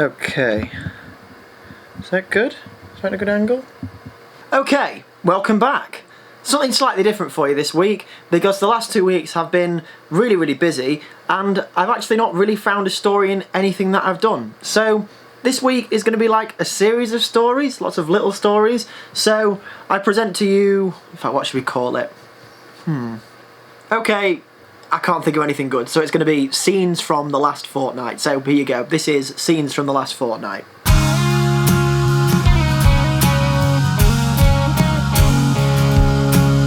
Okay. Is that good? Is that a good angle? Okay, welcome back. Something slightly different for you this week because the last 2 weeks have been really busy and I've actually not really found a story in anything that I've done. So this week is going to be like a series of stories, lots of little stories. So I present to you, in fact, what should we call it? Okay, I can't think of anything good, so it's going to be scenes from the last fortnight. So here you go, this is scenes from the last fortnight.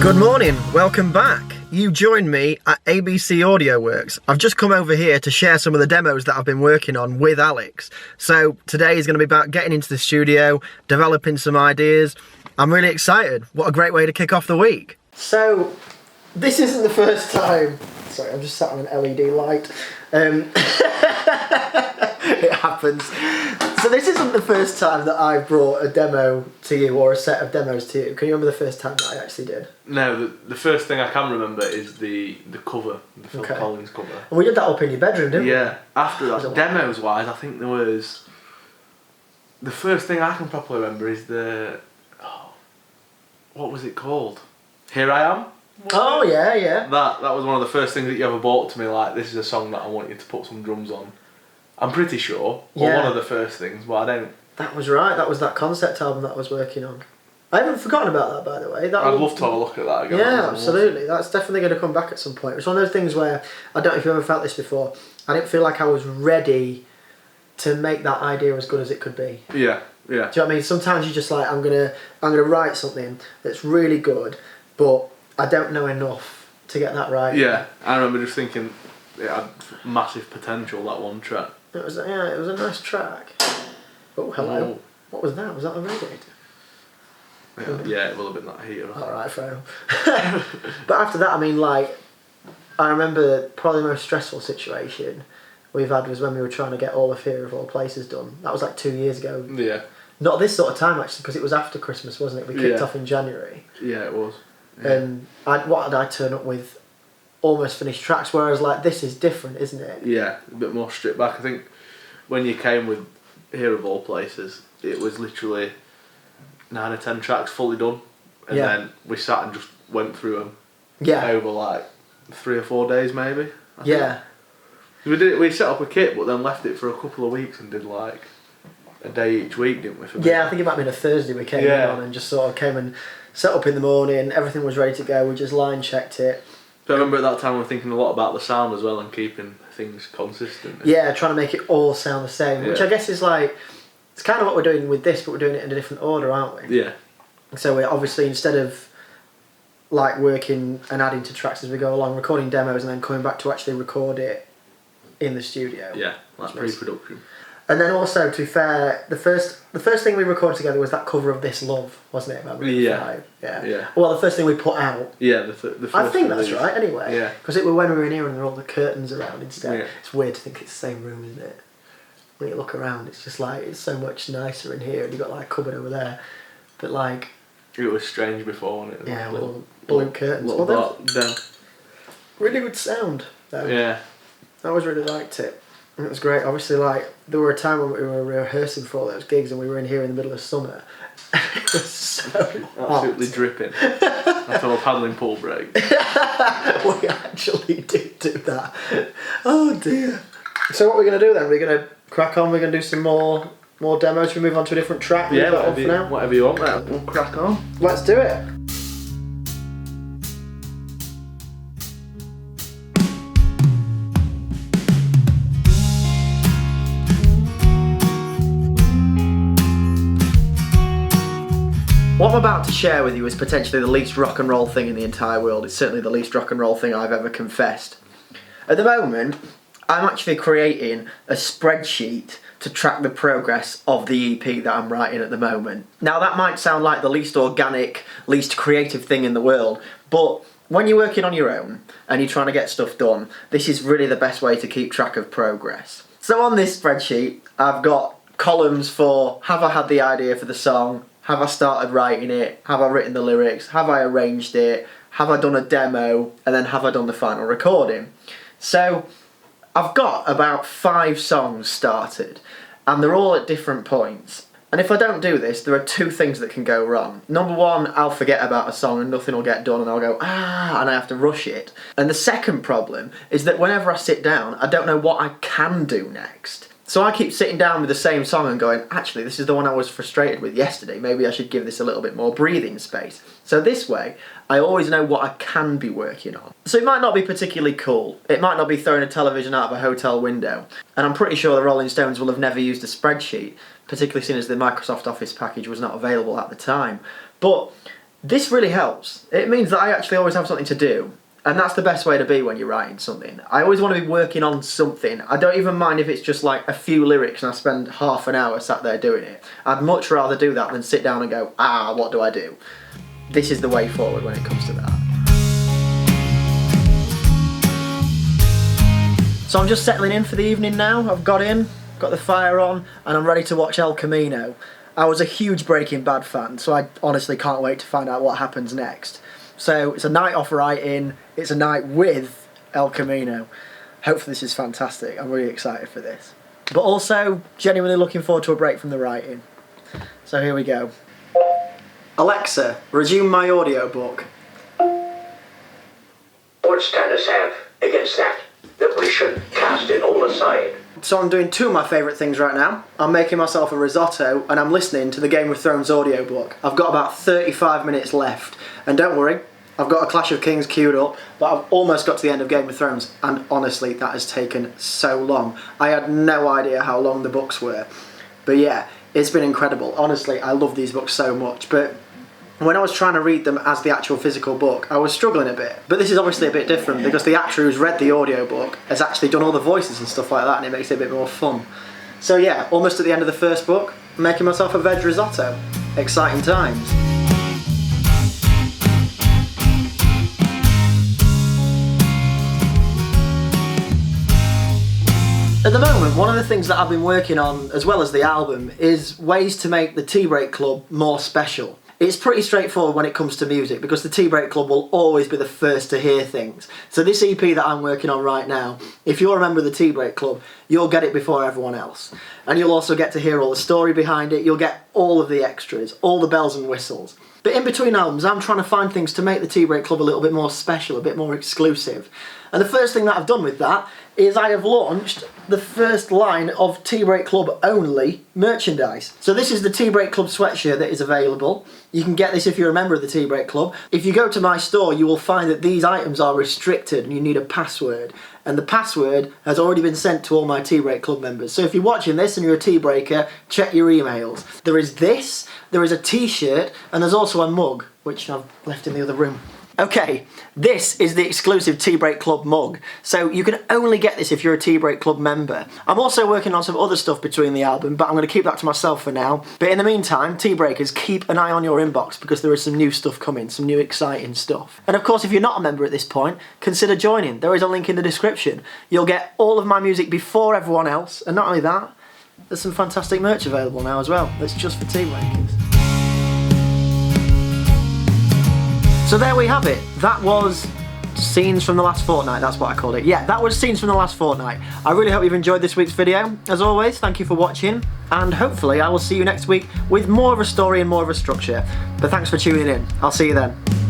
Good morning, welcome back. You joined me at ABC Audio Works. I've just come over here to share some of the demos that I've been working on with Alex. So today is going to be about getting into the studio, developing some ideas. I'm really excited. What a great way to kick off the week. So this isn't the first time. Sorry, I'm just sat on an LED light. It happens. So this isn't the first time that I brought a demo to you or a set of demos to you. Can you remember the first time that I actually did? No, the first thing I can remember is the cover, the Phil Collins cover. And we did that up in your bedroom, didn't we? Yeah. After that, demos wise, I think there was... The first thing I can properly remember is the... what was it called? Here I Am? Oh, yeah. That was one of the first things that you ever brought to me, like, this is a song that I want you to put some drums on. I'm pretty sure. Or one of the first things, but I don't... That was right, that was that concept album that I was working on. I haven't forgotten about that, by the way. I'd love to have a look at that again. Yeah, absolutely. That's definitely going to come back at some point. It's one of those things where, I don't know if you've ever felt this before, I didn't feel like I was ready to make that idea as good as it could be. Yeah. Do you know what I mean? Sometimes you're just like, I'm gonna write something that's really good, but I don't know enough to get that right. Yeah, I remember just thinking it had massive potential, that one track. It was a nice track. Oh, hello. Oh. What was that? Was that a radiator? Yeah, it will have been that heater. Alright, fair enough. But after that, I mean, like, I remember probably the most stressful situation we've had was when we were trying to get all of Here of All Places done. That was like 2 years ago. Yeah. Not this sort of time, actually, because it was after Christmas, wasn't it? We kicked off in January. Yeah, it was. Yeah. And what did I turn up with? Almost finished tracks, whereas like this is different, isn't it? Yeah, a bit more stripped back. I think when you came with Here of All Places, it was literally 9 or 10 tracks fully done, and then we sat and just went through them. Yeah. Over like 3 or 4 days, maybe. I think. We set up a kit, but then left it for a couple of weeks and did like a day each week, didn't we? Yeah, I think it might have been a Thursday we came on and just sort of came and set up in the morning. Everything was ready to go. We just line checked it. So I remember at that time we were thinking a lot about the sound as well and keeping things consistent. Yeah, trying to make it all sound the same, which I guess is like, it's kind of what we're doing with this, but we're doing it in a different order, aren't we? Yeah. So we're obviously, instead of like working and adding to tracks as we go along, recording demos and then coming back to actually record it in the studio. Yeah, like pre-production. And then also, to be fair, the first thing we recorded together was that cover of This Love, wasn't it? Yeah. Well, the first thing we put out. Yeah, the first I think that's right, anyway. Yeah. Because it was when we were in here and there were all the curtains around instead. Yeah. It's weird to think it's the same room, isn't it? When you look around, it's just like, it's so much nicer in here, and you've got like a cupboard over there. But like... It was strange before, wasn't it? Yeah, little blue curtains. Really good sound, though. Yeah. I always really liked it. And it was great. Obviously, like, there were a time when we were rehearsing for all those gigs and we were in here in the middle of summer. It was so absolutely hot. dripping. After a paddling pool break. We actually did do that. Oh dear. So what we're going to do then? We're going to crack on, we're going to do some more demos. Should we move on to a different track? Yeah, whatever you want, mate. We'll crack on. Let's do it. What I'm about to share with you is potentially the least rock and roll thing in the entire world. It's certainly the least rock and roll thing I've ever confessed. At the moment, I'm actually creating a spreadsheet to track the progress of the EP that I'm writing at the moment. Now that might sound like the least organic, least creative thing in the world, but when you're working on your own and you're trying to get stuff done, this is really the best way to keep track of progress. So on this spreadsheet, I've got columns for, have I had the idea for the song? Have I started writing it? Have I written the lyrics? Have I arranged it? Have I done a demo? And then have I done the final recording? So I've got about 5 songs started. and they're all at different points. And if I don't do this, there are two things that can go wrong. Number one, I'll forget about a song and nothing will get done and I'll go, and I have to rush it. And the second problem is that whenever I sit down, I don't know what I can do next. So I keep sitting down with the same song and going, actually, this is the one I was frustrated with yesterday. Maybe I should give this a little bit more breathing space. So this way, I always know what I can be working on. So it might not be particularly cool. It might not be throwing a television out of a hotel window. And I'm pretty sure the Rolling Stones will have never used a spreadsheet, particularly seeing as the Microsoft Office package was not available at the time. But this really helps. It means that I actually always have something to do. And that's the best way to be when you're writing something. I always want to be working on something. I don't even mind if it's just like a few lyrics and I spend half an hour sat there doing it. I'd much rather do that than sit down and go, what do I do? This is the way forward when it comes to that. So I'm just settling in for the evening now. I've got in, got the fire on, and I'm ready to watch El Camino. I was a huge Breaking Bad fan, so I honestly can't wait to find out what happens next. So it's a night off writing, it's a night with El Camino. Hopefully this is fantastic, I'm really excited for this. But also, genuinely looking forward to a break from the writing. So here we go. Alexa, resume my audiobook. What Stannis have against that we should cast it all aside? So I'm doing two of my favourite things right now. I'm making myself a risotto and I'm listening to the Game of Thrones audiobook. I've got about 35 minutes left. And don't worry, I've got a Clash of Kings queued up, but I've almost got to the end of Game of Thrones, and honestly, that has taken so long. I had no idea how long the books were. But yeah, it's been incredible. Honestly, I love these books so much, but when I was trying to read them as the actual physical book, I was struggling a bit. But this is obviously a bit different, because the actor who's read the audiobook has actually done all the voices and stuff like that, and it makes it a bit more fun. So yeah, almost at the end of the first book, I'm making myself a veg risotto. Exciting times. At the moment, one of the things that I've been working on, as well as the album, is ways to make the Tea Break Club more special. It's pretty straightforward when it comes to music, because the Tea Break Club will always be the first to hear things. So this EP that I'm working on right now, if you're a member of the Tea Break Club, you'll get it before everyone else. And you'll also get to hear all the story behind it, you'll get all of the extras, all the bells and whistles. But in between albums, I'm trying to find things to make the Tea Break Club a little bit more special, a bit more exclusive. And the first thing that I've done with that is I have launched the first line of Tea Break Club only merchandise. So this is the Tea Break Club sweatshirt that is available. You can get this if you're a member of the Tea Break Club. If you go to my store, you will find that these items are restricted and you need a password. And the password has already been sent to all my Tea Break Club members. So if you're watching this and you're a Tea Breaker, check your emails. There is this, there is a t-shirt, and there's also a mug, which I've left in the other room. Okay, this is the exclusive Tea Break Club mug. So you can only get this if you're a Tea Break Club member. I'm also working on some other stuff between the album, but I'm going to keep that to myself for now. But in the meantime, Tea Breakers, keep an eye on your inbox, because there is some new stuff coming, some new exciting stuff. And of course, if you're not a member at this point, consider joining. There is a link in the description. You'll get all of my music before everyone else, and not only that, there's some fantastic merch available now as well. That's just for Tea Breakers. So there we have it. That was Scenes from the Last Fortnight, that's what I called it. Yeah, that was Scenes from the Last Fortnight. I really hope you've enjoyed this week's video. As always, thank you for watching, and hopefully I will see you next week with more of a story and more of a structure. But thanks for tuning in. I'll see you then.